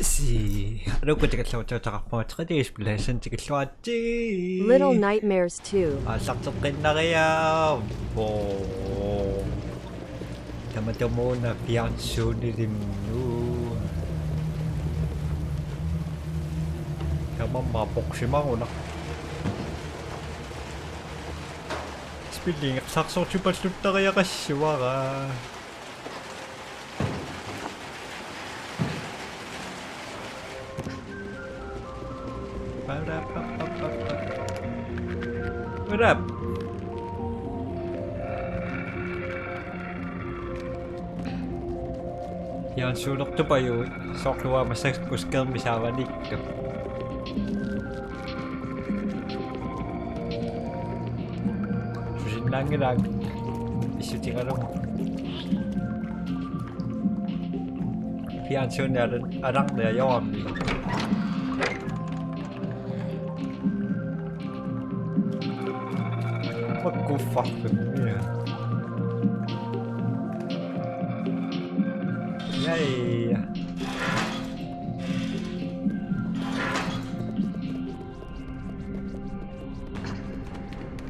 Si. Ano ko tigatlawat mo tradis blessin tigatlawati. Little Nightmares 2. Saksakin na kaya. Bo. Tama-tamo na fianso ni Rimnu. Tama mapok si Mango na. Spilling saksak chupa-chup na kaya kasiwa ka. What up? Yan sulok to pa yun. Sokluwa masak puskal misawa dito. Susin lang ilag. Isuting ano mo. Fianso niya arang na yawam. What go fucking yeah. Yay.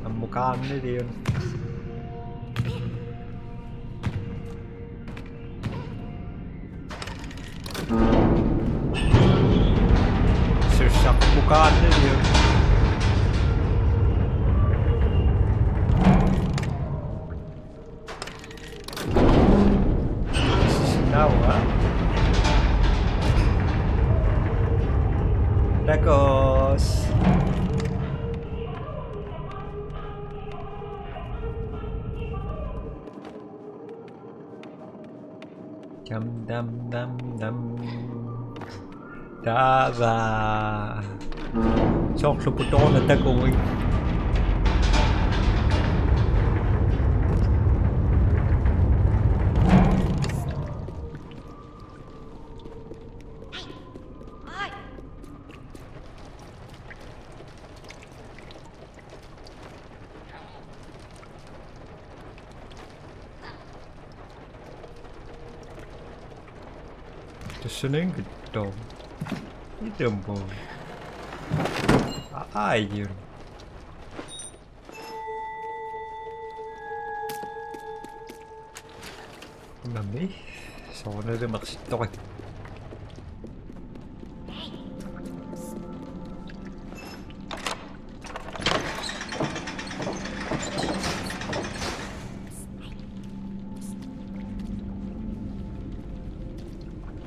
Ang mukha nila yun. Sirsak mukha nila yun. Tacos. Dum dum dum dum. Dava. Sok sa puto ko na tagoy. Listening to dog. Ito mo. Ayun. Mami. So, na rin maksito ka.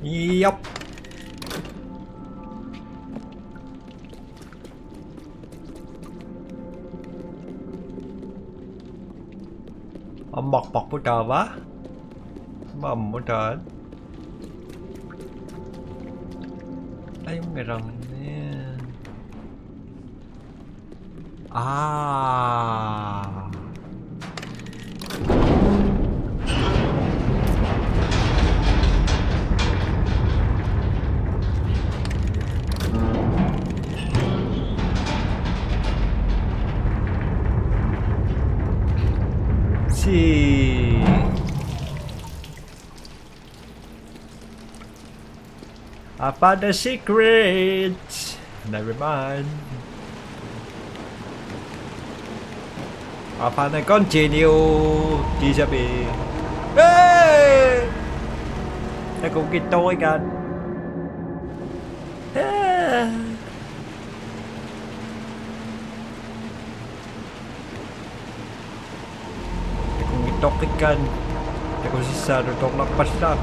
Yup. Bọc bút trà vá. Bầm bút trà. Đây người rồng nè. I found a secret. Never mind. I found a continue. Disappear. Hey! Ta cũng kịp tôi kìa. Ta cũng kịp tôi kìa. Ta cũng sisa rồi tôi nó bắt ra.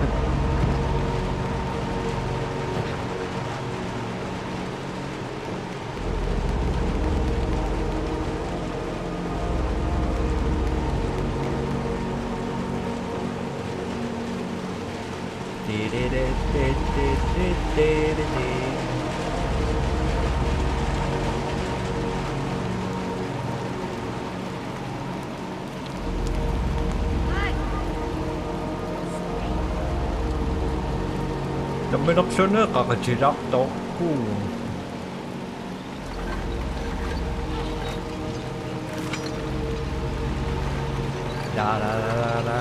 May option na kakachirap to. Da da da da da.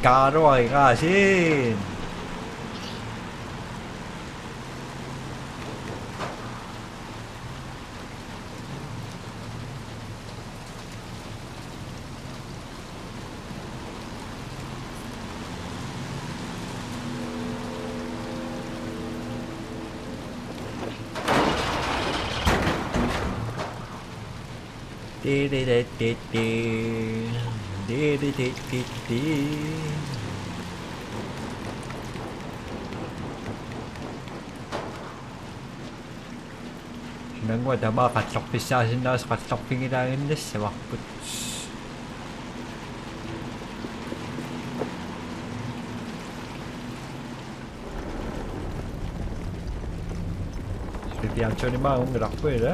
karo ay kasin. Sinangwa dama katlok pisasin na sa katlok pingilangin na sa wakput. Spiancio ni Maung rakpo eh.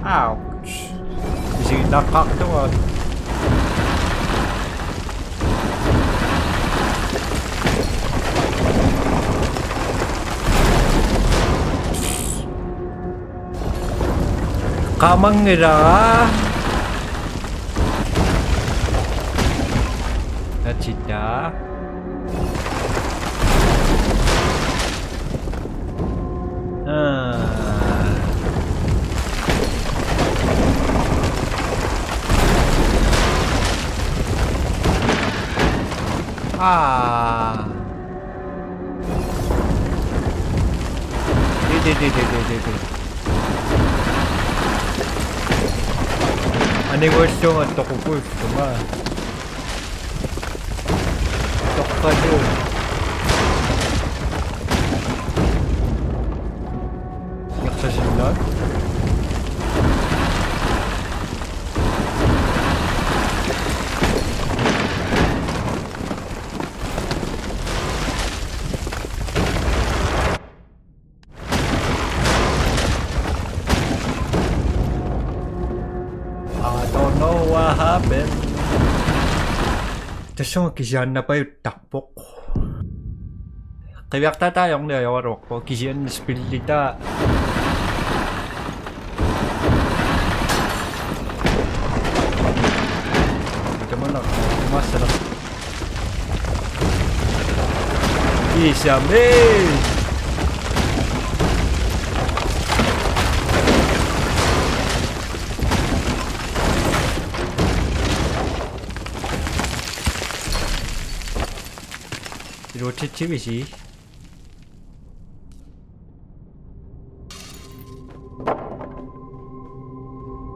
Ouch. Is he nakak doon? Kamang nila. Nachita. Ani worst yung ato ko first, diba? Tok ka doon. Yak sa sinag? What happened? Tapos kisihan na pa yung takpok. Kayak ta tayong nayawarok ko. Kisihan na spill dita. Ika mo na. Masarap. Isame! 로체 집이지.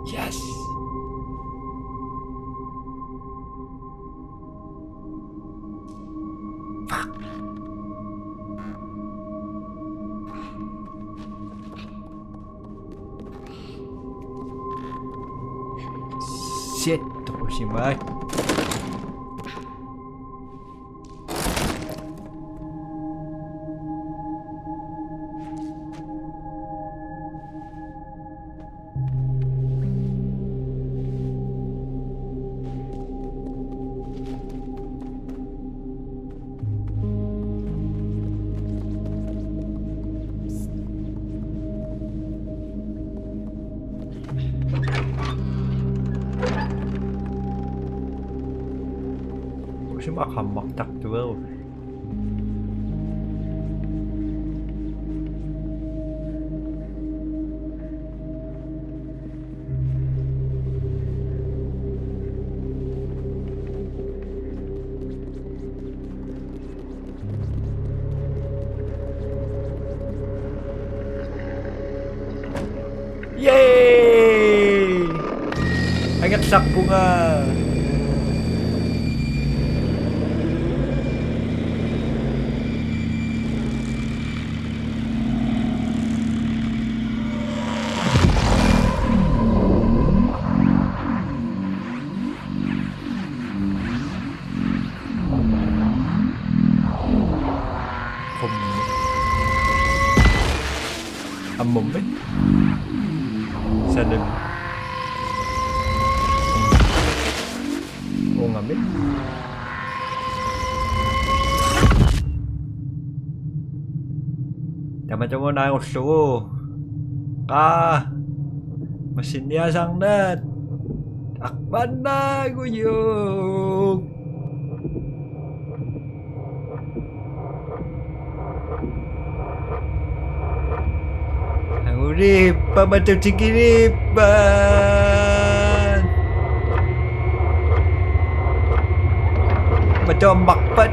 Yes. Fuck. Shit, おしまい。혹시 막 안 막닥도요. Yay! Agad sakbo nga. 일단은 옹암에 Tama cho muna ang gusto ko. Masinya sang net. Takban na guyog. Ang urip, pamataw sikiripan. Mataw ang bakpat.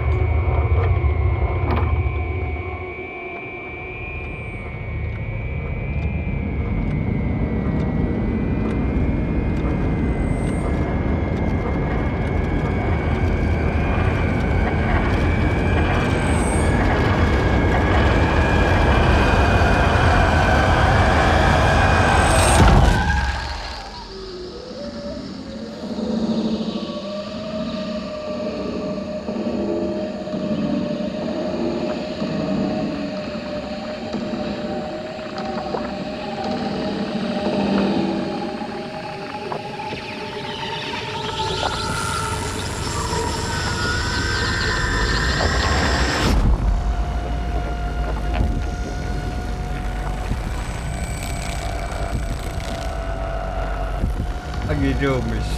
Ang idomis.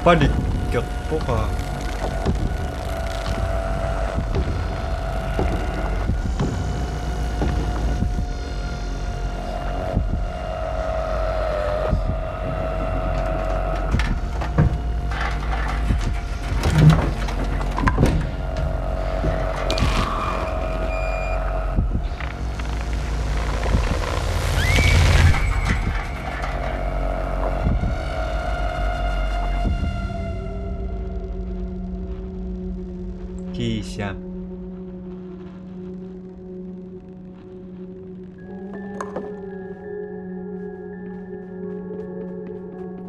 Panikyat po ka. Kisha.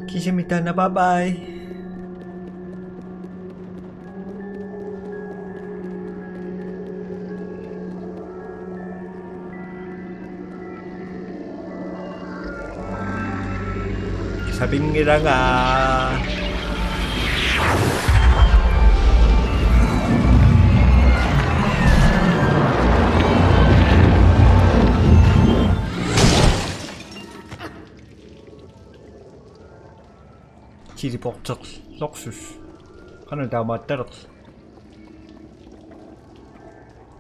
Kisha mitana, bye-bye. Sabing nila nga. Chili pork Loxus. Kan udah mater.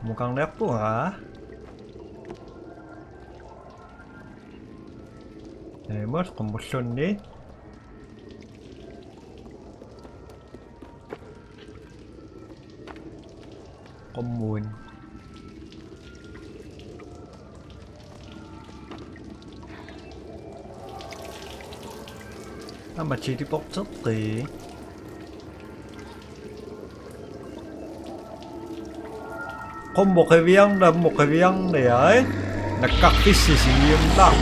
Mukhang lepo ha. Mas kombusyon ni. Komun. Mà chỉ đi bóc rất thì có một cái viên này ấy là các cái sự nghiêm trọng.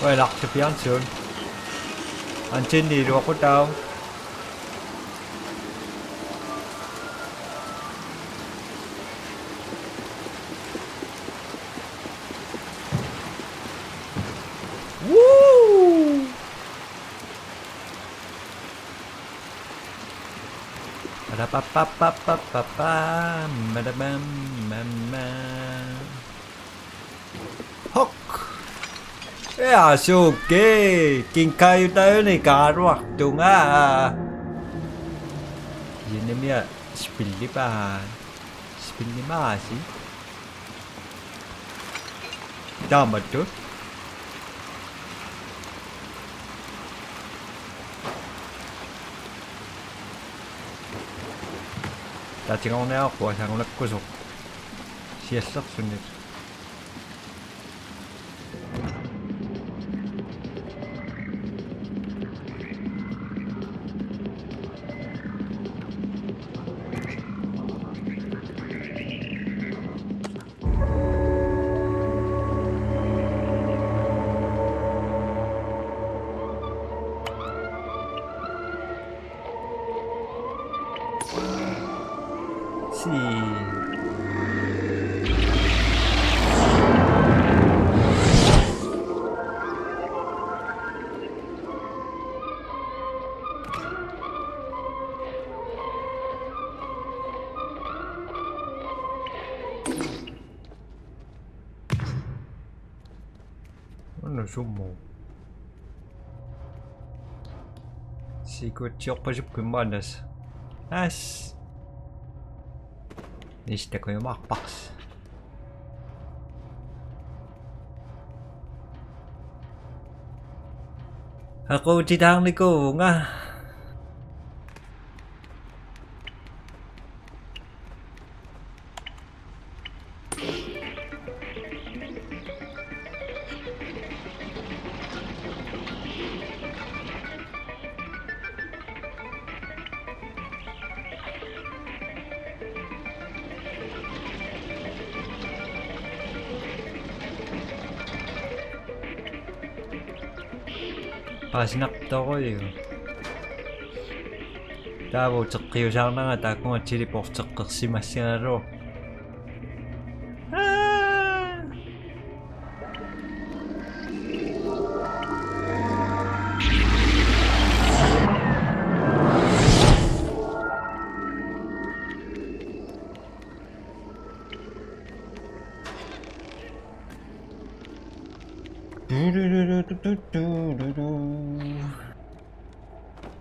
Quay lọc cho phía anh sườn. Anh trên đi được có đâu. Hốc. Suke, kinkayo tayo ni Karwak to nga. Yun naman yan, spilli pa. Spilli masi. Tama to. tatingaorniaqua sangunakkusuq siallersunit Ano summo Sikutsioqqasupkumaanas as nistakujumarpars aquutitaarnikuunga паасинарторориу тааву теққиусаарнага тааккунга телепортеққерсимассиналу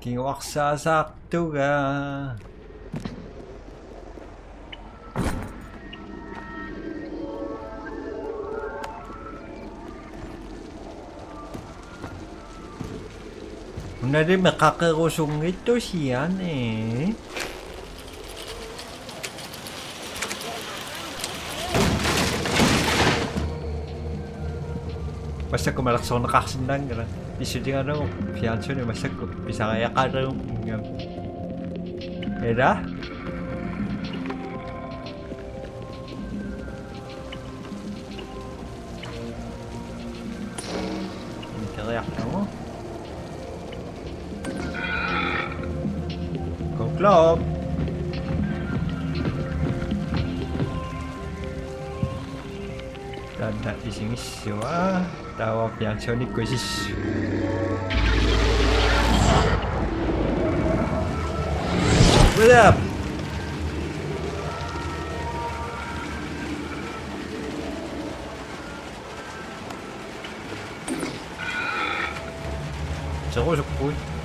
Kiwaksasaaktuga Unari makakakusungito siyan eh. Masakku malaksaw nakakasindang ka na. Isu din ano, fianso ni masakku. Bisa kaya ka rin. Eda? Hindi ka kayak na mo. Go club! Tanda ising-isyo ah. Tawa fianso ni Kusis. What up? 저거 좋고.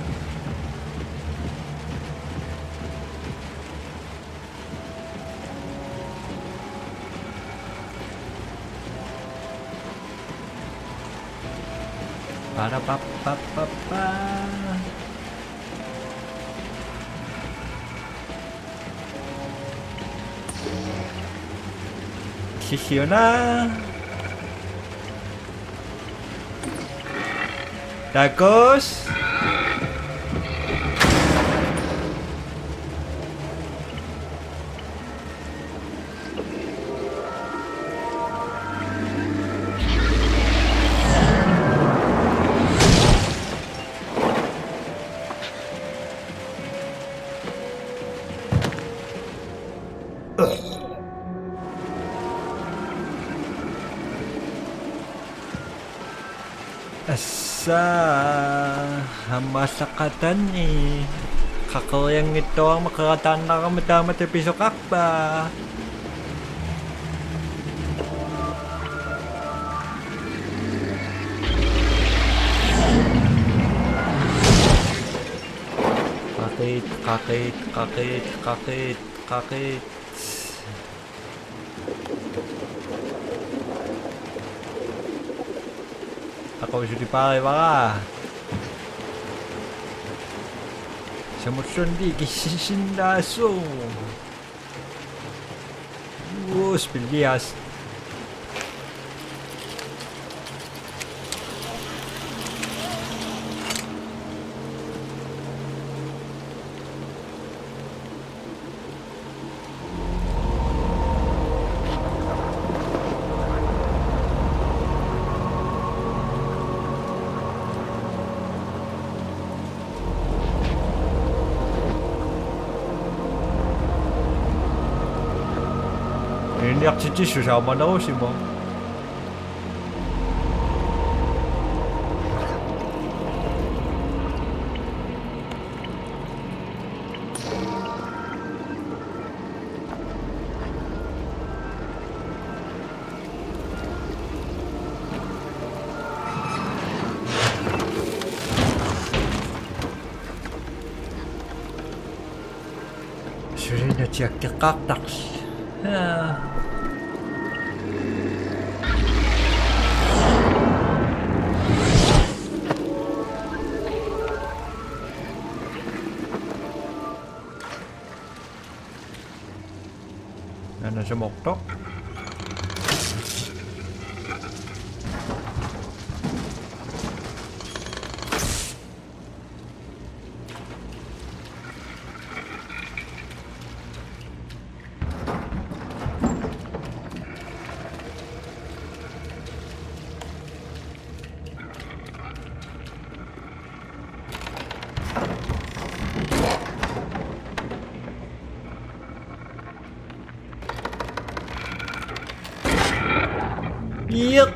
빠라빠빠빠빠 시시오나 Tacos Asa masakatan eh. Kakayang ito ang makakataan na kamadama sa piso kakba. Kakit. Ako sudah dipakai baka. Sa musundi kisisindaso. بالبياس. Jak ci ciszy, że ma na osi, bo... Sürüne çekti kaktaks. Này sẽ một tốt. Yep.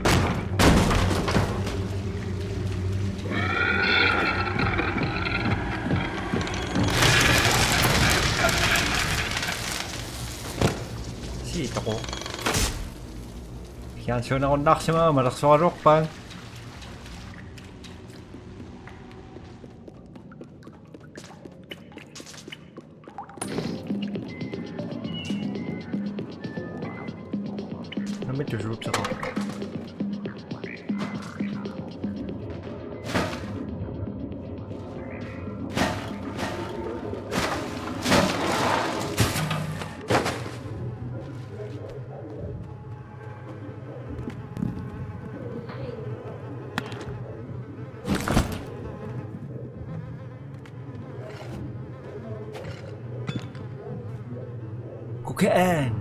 Siitä kun ihan se on naksimaan, mä laksaa roppaan. No mitä suutsa on? Cocaine!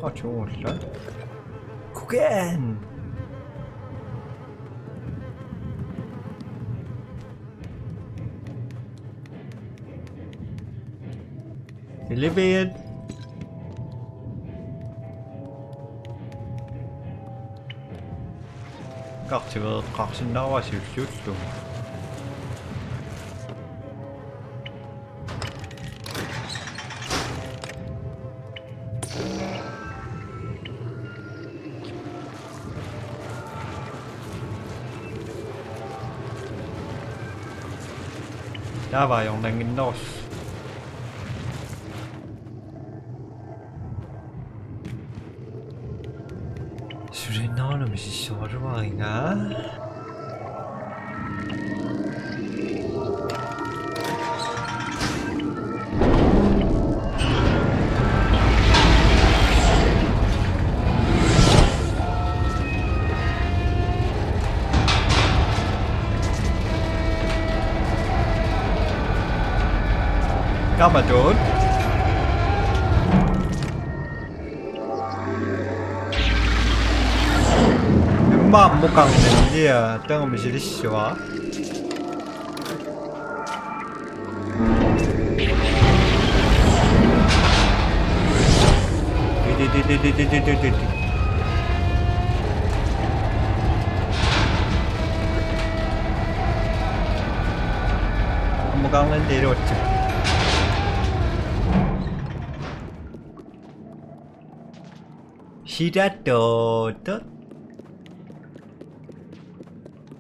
Kaç olmuş lan? Cocaine! Delivered! 각진 나와실 수 있어. Dawaj, on ten nos. Suriname is sorwanga. Come on, dude. 막 무강 낸디야 땡은 미실이 씨와 디디디디디디디디디 무강 낸디 이렇지 Shirato tốt.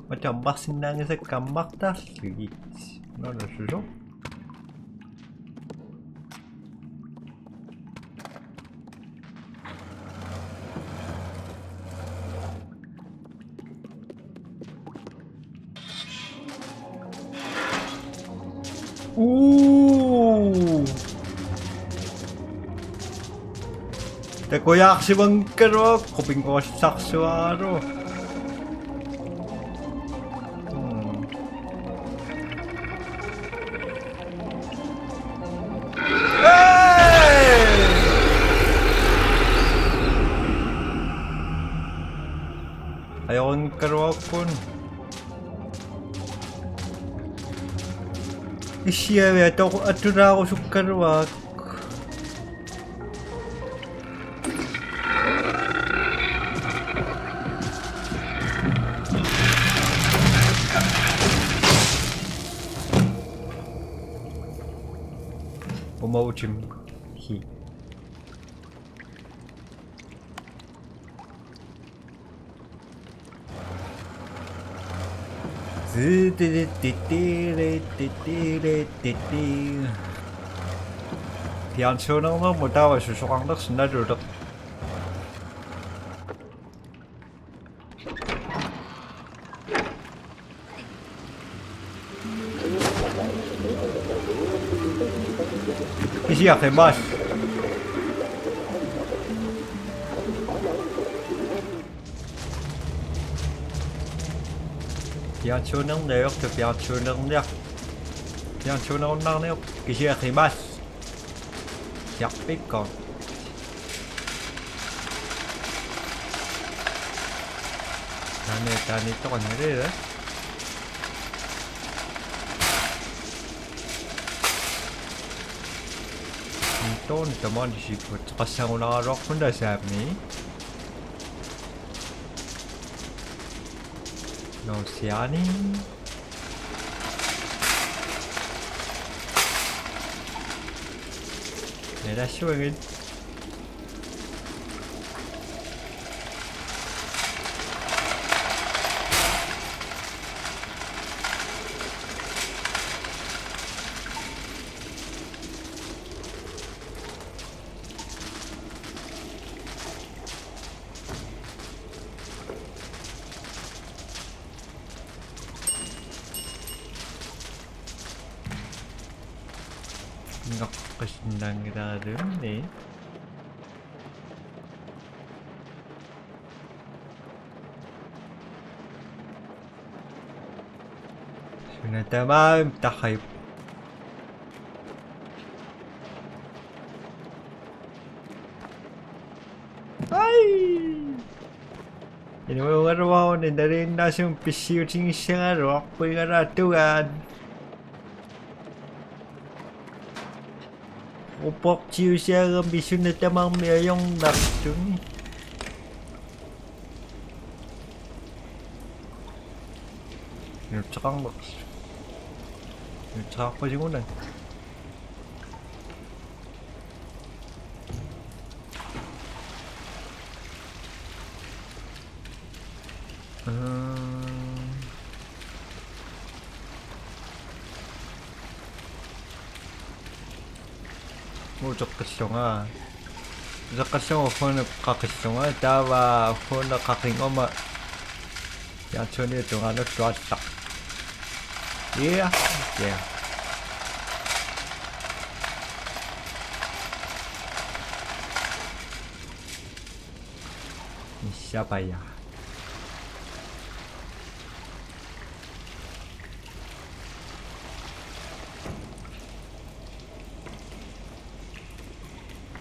Ở trong bác sinh năng sẽ cầm bắt ta sự gì nó là sự rốt. Teko yaksivan kerro, kopin kostaksuaro. Ayokon kerwakon. Isya ya, toko atura ako sa kerwak. Pomoučím. Fjernsynet må da være så anders enn det du da. Ikke jeg kan bare. Fjernsynet er jo ikke fjernsynet der. Fjernsynet er jo ikke jeg kan bare. Ja, pikkon. Tani ito kan nila eh. Ito naman disipot. Kasi ako nakarock mo na sa amin. No siani. Neda swingin. Nakakasindang kita dun eh. Sudah tamam takayip. Ay! Ini mo araw ni dari nasong pisiyo ting isang araw ako yung aratuan. Upok chiêu xe gom bị xuyên ta mang mẹ yong đặt chúng nhiều trắng bậc nhiều trắng có gì muốn này Zakasonga. Zakasonga phone kakasonga tawa phone kaking oma. Ya choni itu ano tuatak. Iya, ya. Siapa ya?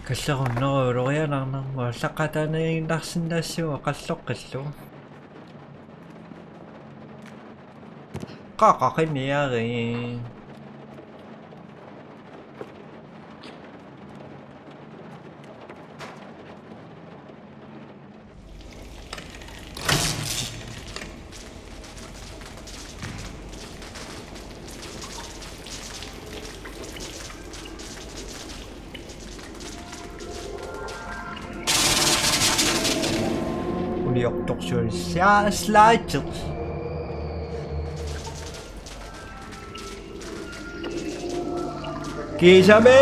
Kasi ako noro kaya nang masakata na yung naksindasyo. Kasok. Kakakiniya Yok doktor ya slide. Kisame!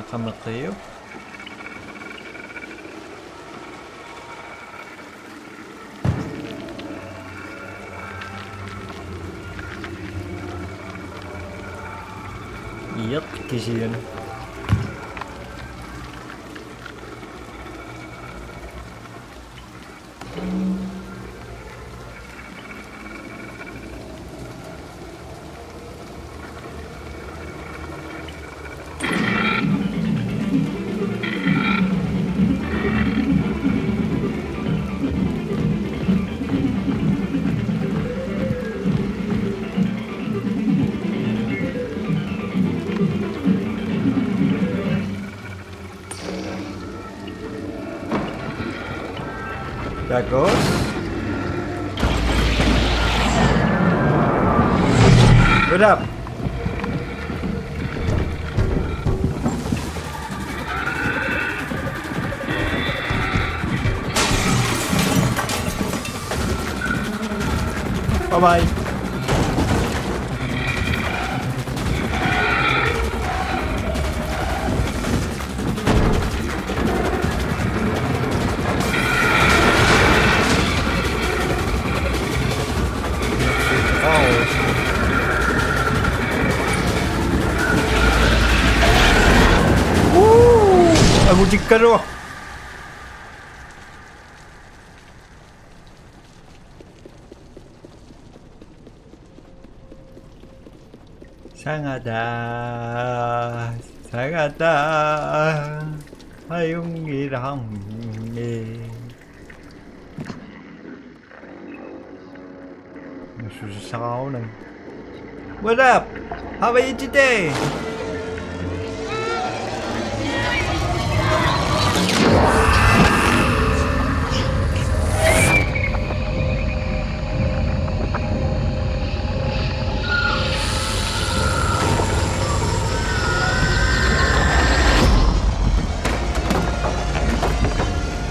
Nakamatay. kisieren. Bagus. Udah. Bye bye. Aku jika tu. Sangada, sangada, ayungirang me. Susah kau nang. What up? How are you today?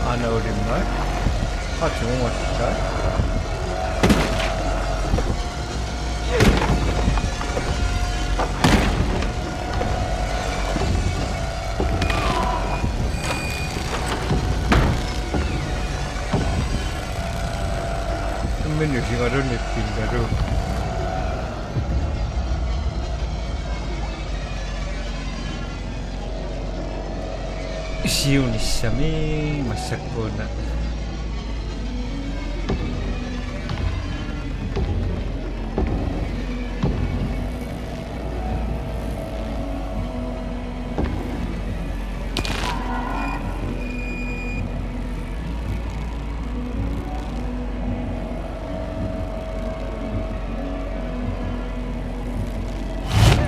I know him, right? I don't know what to say. Mình được gì mà đâu nhịp tình cả đâu. Siêu ni sami masakona.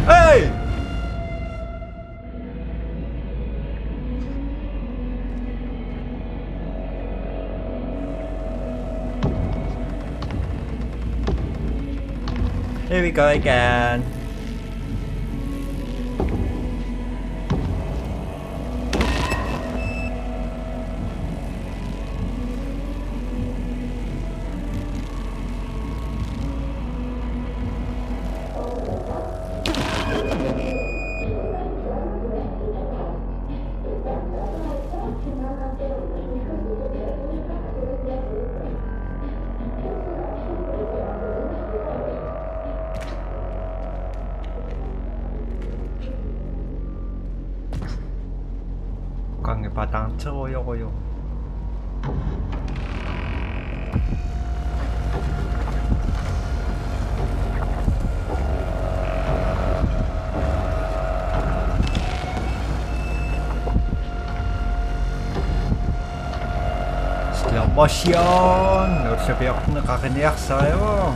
Hey! Here we go again. 강에 바닥 채워요고요. Slow motion. Harus sabi ako nakakaniyak sa'yo.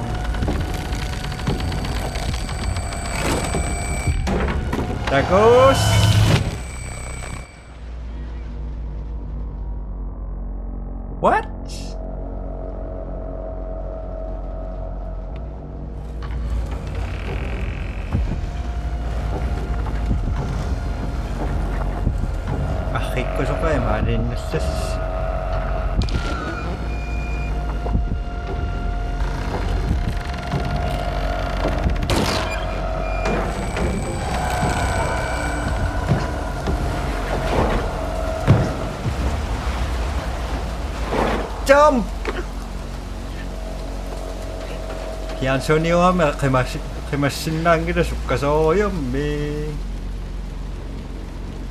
Bagus. What? Bakit ko suka ya marinas. Jump! Yan so niyo ha, kay masin lang kita suka so yun,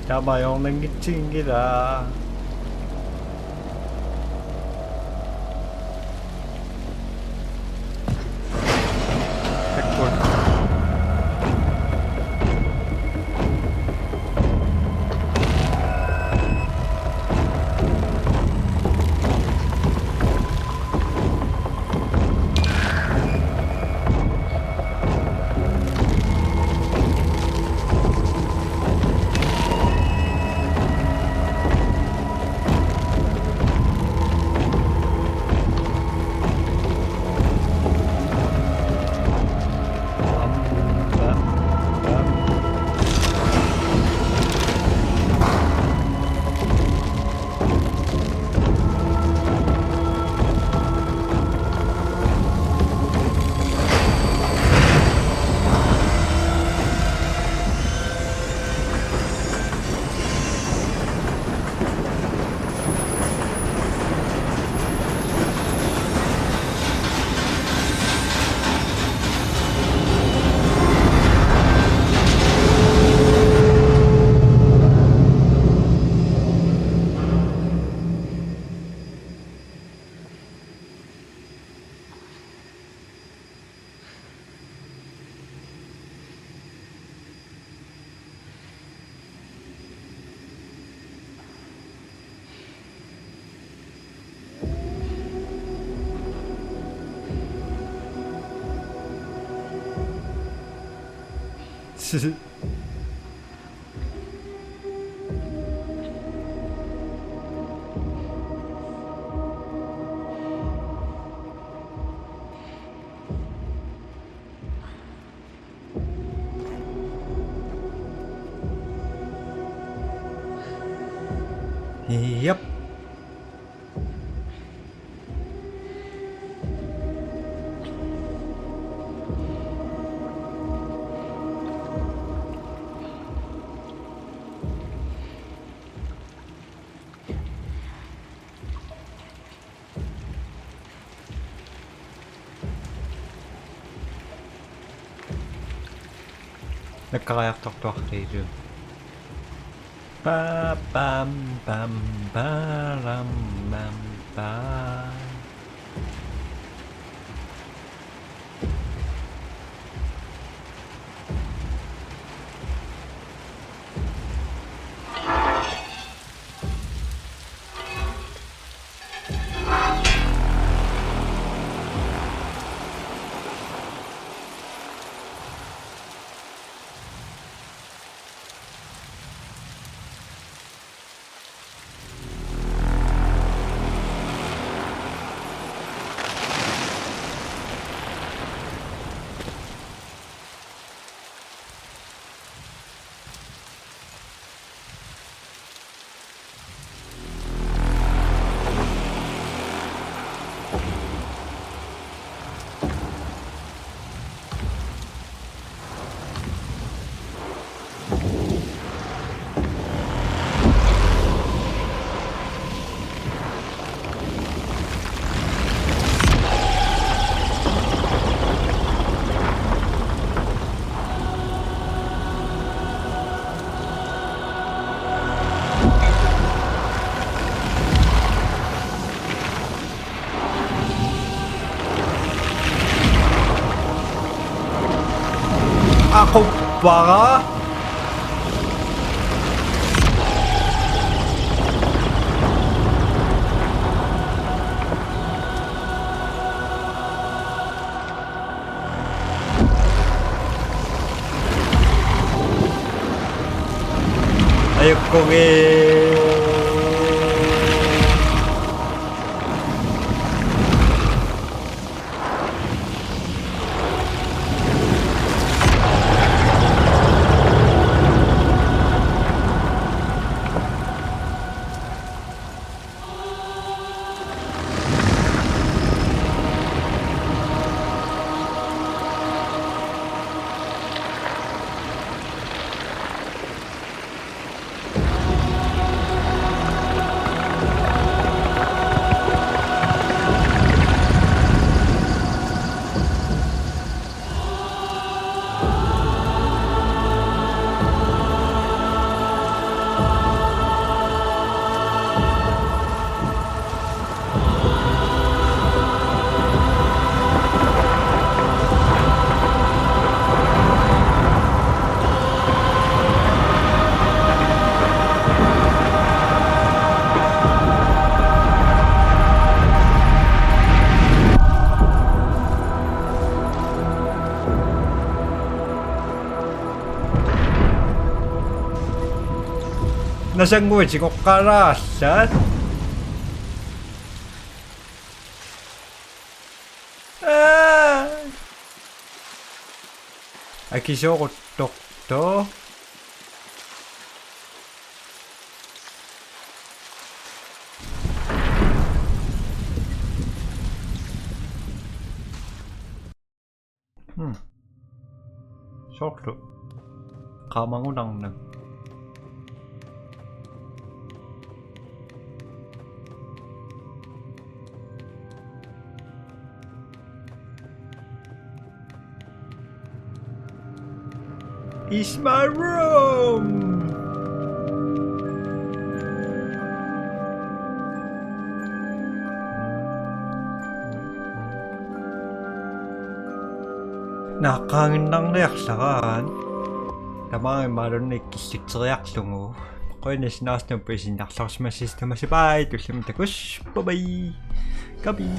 잡아먹는 게 찡기다. 백골. Yep. Nagkakayak-tok-tok radio. Pa pam pam param pam pa. Ako ba? Ayok kong Nasanguji ko karasan. Akisoko tokto. Sokto. Kamangunang nang. It's my room! Nakakangin reaksyon. Tamang marinig kisik reaksyon mo. Kaya nasinas ng presin nakasakos masistema si Pai. Tuloy mo takus. Bye-bye. Gabi.